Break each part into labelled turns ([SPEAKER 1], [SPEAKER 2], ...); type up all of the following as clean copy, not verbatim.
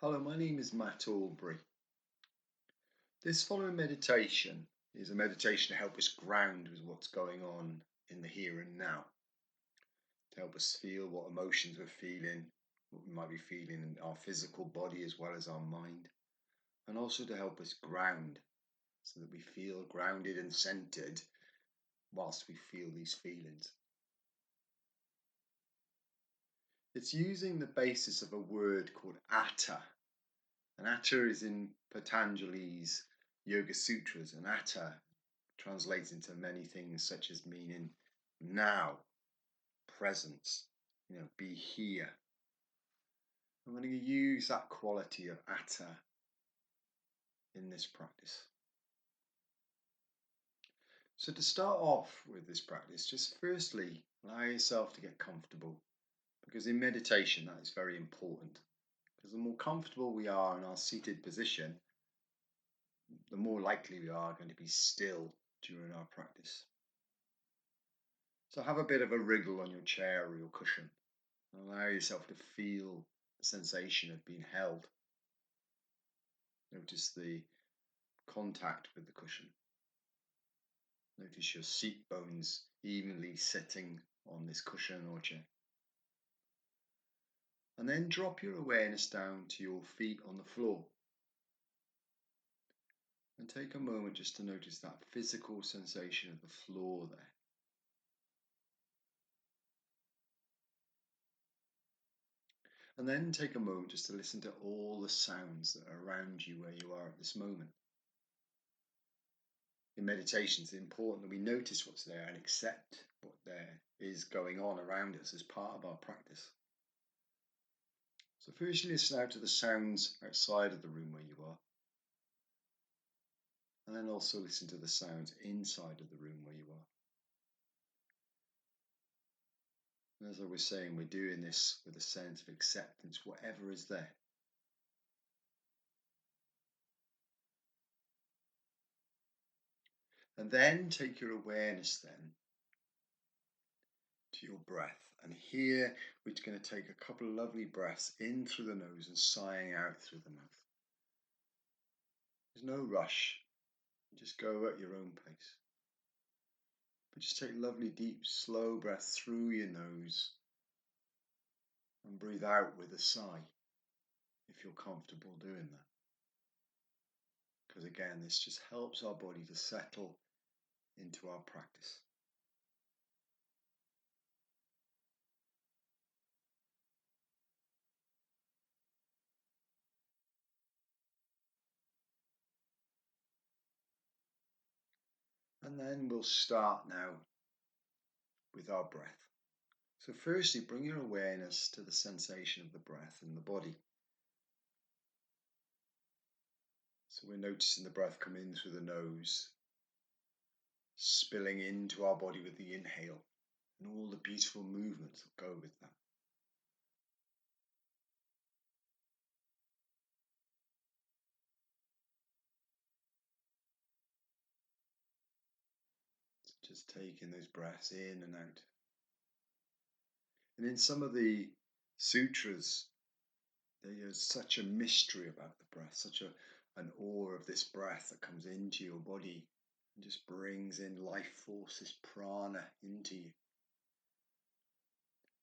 [SPEAKER 1] Hello, my name is Matt Albury. This following meditation is a meditation to help us ground with what's going on in the here and now, to help us feel what emotions we're feeling, what we might be feeling in our physical body as well as our mind, and also to help us ground so that we feel grounded and centered whilst we feel these feelings. It's using the basis of a word called Atha. And Atha is in Patanjali's Yoga Sutras, and Atha translates into many things such as meaning now, presence, be here. I'm going to use that quality of Atha in this practice. So to start off with this practice, just firstly, allow yourself to get comfortable, because in meditation that is very important. Because the more comfortable we are in our seated position, the more likely we are going to be still during our practice. So have a bit of a wriggle on your chair or your cushion. Allow yourself to feel the sensation of being held. Notice the contact with the cushion. Notice your seat bones evenly sitting on this cushion or chair. And then drop your awareness down to your feet on the floor. And take a moment just to notice that physical sensation of the floor there. And then take a moment just to listen to all the sounds that are around you where you are at this moment. In meditation, it's important that we notice what's there and accept what there is going on around us as part of our practice. So first you listen out to the sounds outside of the room where you are. And then also listen to the sounds inside of the room where you are. And as I was saying, we're doing this with a sense of acceptance, whatever is there. And then take your awareness then to your breath. And here we're going to take a couple of lovely breaths in through the nose and sighing out through the mouth. There's no rush. Just go at your own pace. But just take lovely, deep, slow breaths through your nose and breathe out with a sigh if you're comfortable doing that. Because again, this just helps our body to settle into our practice. And then we'll start now with our breath. So firstly, bring your awareness to the sensation of the breath in the body. So we're noticing the breath come in through the nose, spilling into our body with the inhale, and all the beautiful movements that go with that. So just taking those breaths in and out. And in some of the sutras, there's such a mystery about the breath, such an awe of this breath that comes into your body and just brings in life force, this prana into you.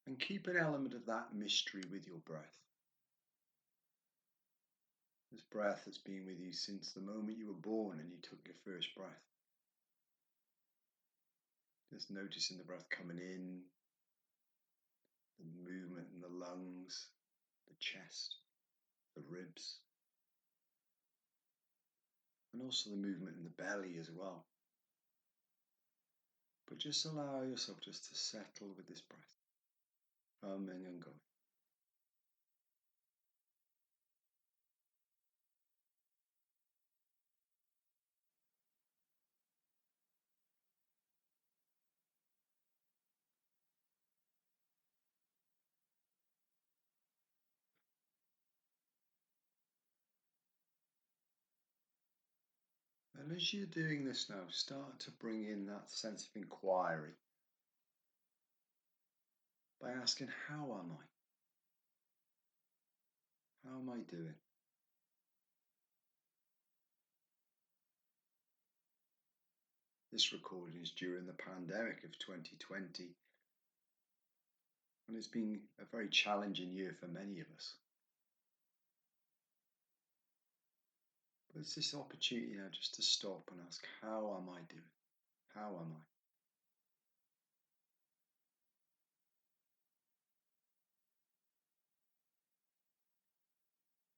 [SPEAKER 1] And keep an element of that mystery with your breath. This breath that's been with you since the moment you were born and you took your first breath. Just noticing the breath coming in, the movement in the lungs, the chest, the ribs, and also the movement in the belly as well. But just allow yourself just to settle with this breath, coming and going. And as you're doing this now, start to bring in that sense of inquiry by asking, how am I? How am I doing? This recording is during the pandemic of 2020, and it's been a very challenging year for many of us. But it's this opportunity now just to stop and ask, how am I doing? How am I?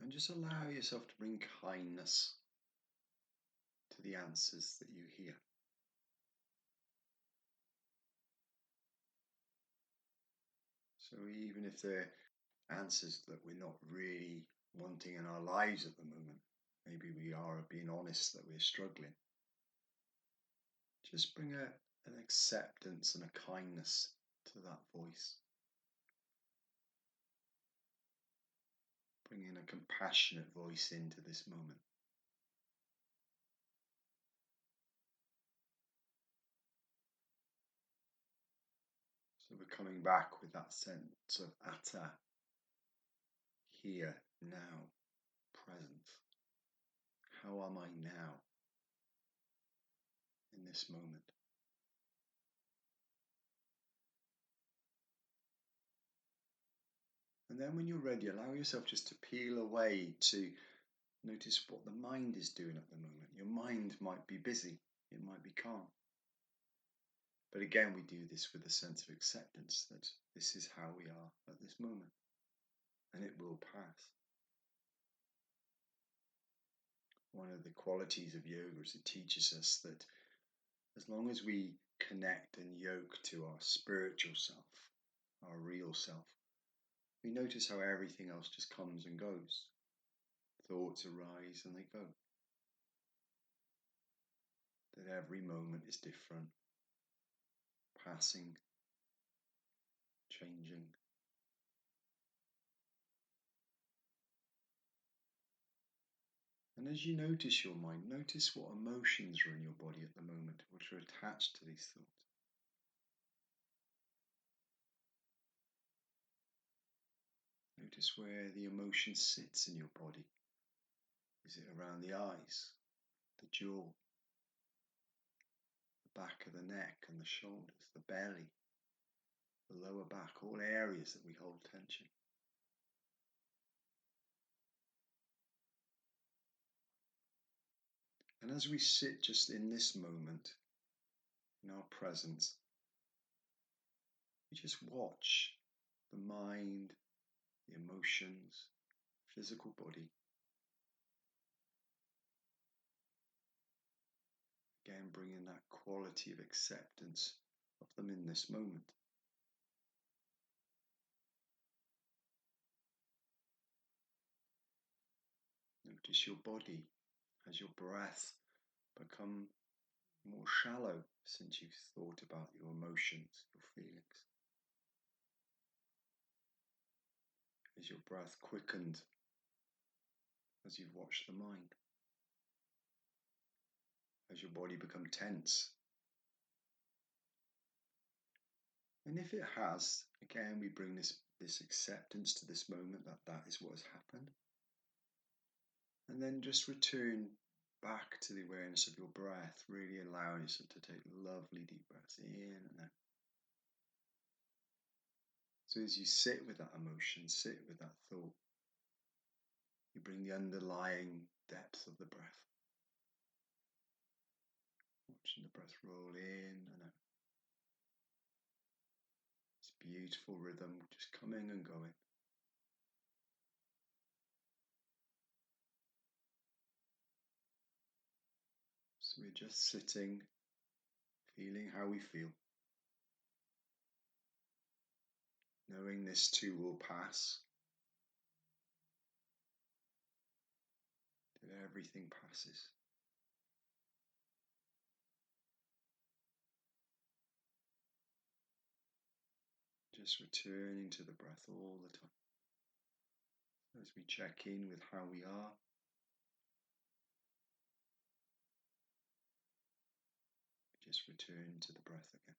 [SPEAKER 1] And just allow yourself to bring kindness to the answers that you hear. So even if they're answers that we're not really wanting in our lives at the moment, maybe we are being honest that we're struggling, just bring an acceptance and a kindness to that voice. Bringing a compassionate voice into this moment. So we're coming back with that sense of Atha, here, now, present. How am I now in this moment? And then when you're ready, allow yourself just to peel away to notice what the mind is doing at the moment. Your mind might be busy, it might be calm. But again, we do this with a sense of acceptance that this is how we are at this moment, and it will pass. One of the qualities of yoga is it teaches us that as long as we connect and yoke to our spiritual self, our real self, we notice how everything else just comes and goes. Thoughts arise and they go. That every moment is different, passing, changing. And as you notice your mind, notice what emotions are in your body at the moment, which are attached to these thoughts. Notice where the emotion sits in your body. Is it around the eyes, the jaw, the back of the neck and the shoulders, the belly, the lower back, all areas that we hold tension? And as we sit just in this moment, in our presence, we just watch the mind, the emotions, physical body. Again, bringing that quality of acceptance of them in this moment. Notice your body. Has your breath become more shallow since you've thought about your emotions, your feelings? Has your breath quickened as you've watched the mind? Has your body become tense? And if it has, again, we bring this acceptance to this moment that is what has happened. And then just return back to the awareness of your breath, really allowing yourself to take lovely deep breaths in and out. So as you sit with that emotion, sit with that thought, you bring the underlying depth of the breath. Watching the breath roll in and out. This beautiful rhythm just coming and going. So we're just sitting, feeling how we feel. Knowing this too will pass. That everything passes. Just returning to the breath all the time. As we check in with how we are. Just return to the breath again.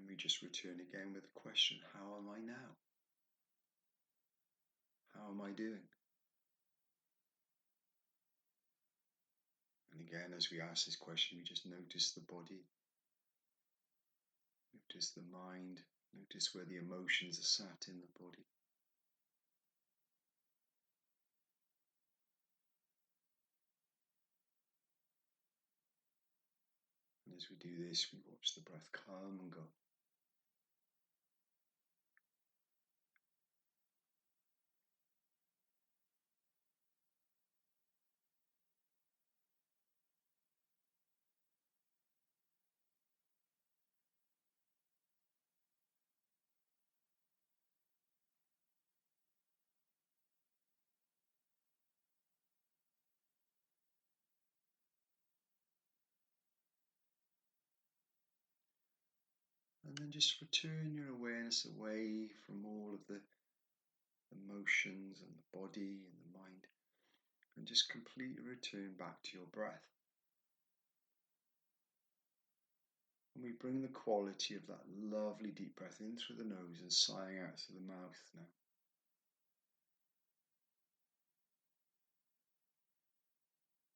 [SPEAKER 1] And we just return again with the question, how am I now? How am I doing? And again, as we ask this question, we just notice the body, notice the mind, notice where the emotions are sat in the body. And as we do this, we watch the breath come and go. And then just return your awareness away from all of the emotions and the body and the mind, and just completely return back to your breath. And we bring the quality of that lovely deep breath in through the nose and sighing out through the mouth now.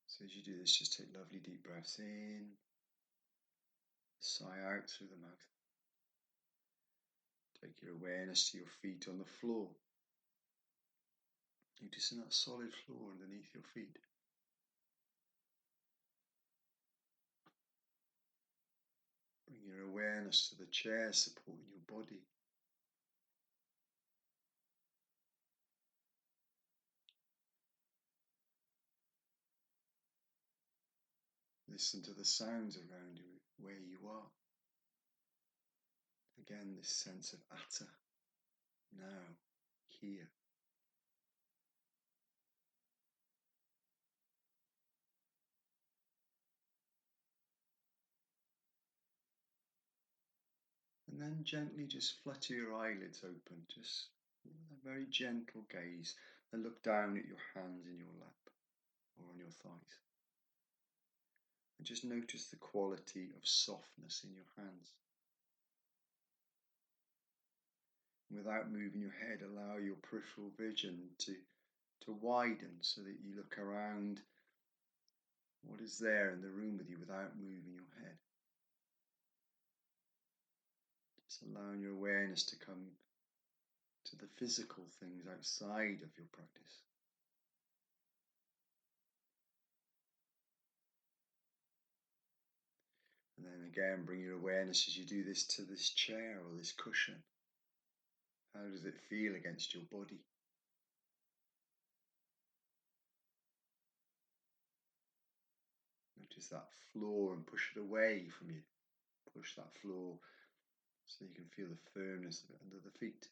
[SPEAKER 1] So as you do this, just take lovely deep breaths in, sigh out through the mouth. Take your awareness to your feet on the floor. Noticing that solid floor underneath your feet. Bring your awareness to the chair supporting your body. Listen to the sounds around you, where you are. Again, this sense of Atha, now, here. And then gently just flutter your eyelids open, just a very gentle gaze, and look down at your hands in your lap or on your thighs. And just notice the quality of softness in your hands. Without moving your head, allow your peripheral vision to widen so that you look around what is there in the room with you without moving your head. Just allowing your awareness to come to the physical things outside of your practice. And then again, bring your awareness as you do this to this chair or this cushion. How does it feel against your body? Notice that floor and push it away from you. Push that floor so you can feel the firmness of it under the feet.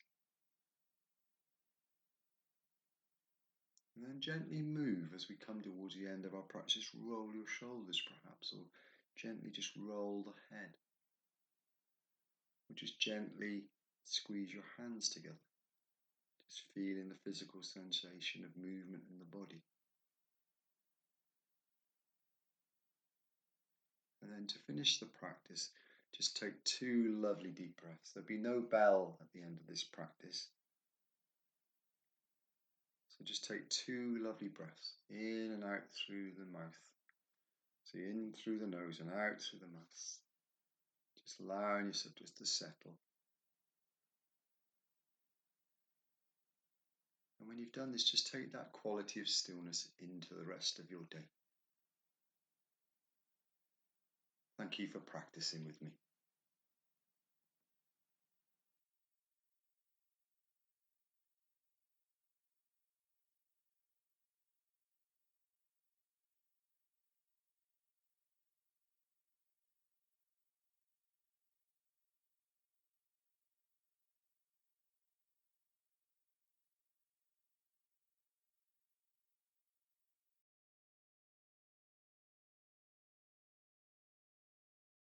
[SPEAKER 1] And then gently move as we come towards the end of our practice. Roll your shoulders perhaps, or gently just roll the head. Or just gently squeeze your hands together. Just feeling the physical sensation of movement in the body. And then to finish the practice, just take 2 lovely deep breaths. There'll be no bell at the end of this practice. So just take 2 lovely breaths, in and out through the mouth. So in through the nose and out through the mouth. Just allowing yourself just to settle. And when you've done this, just take that quality of stillness into the rest of your day. Thank you for practicing with me.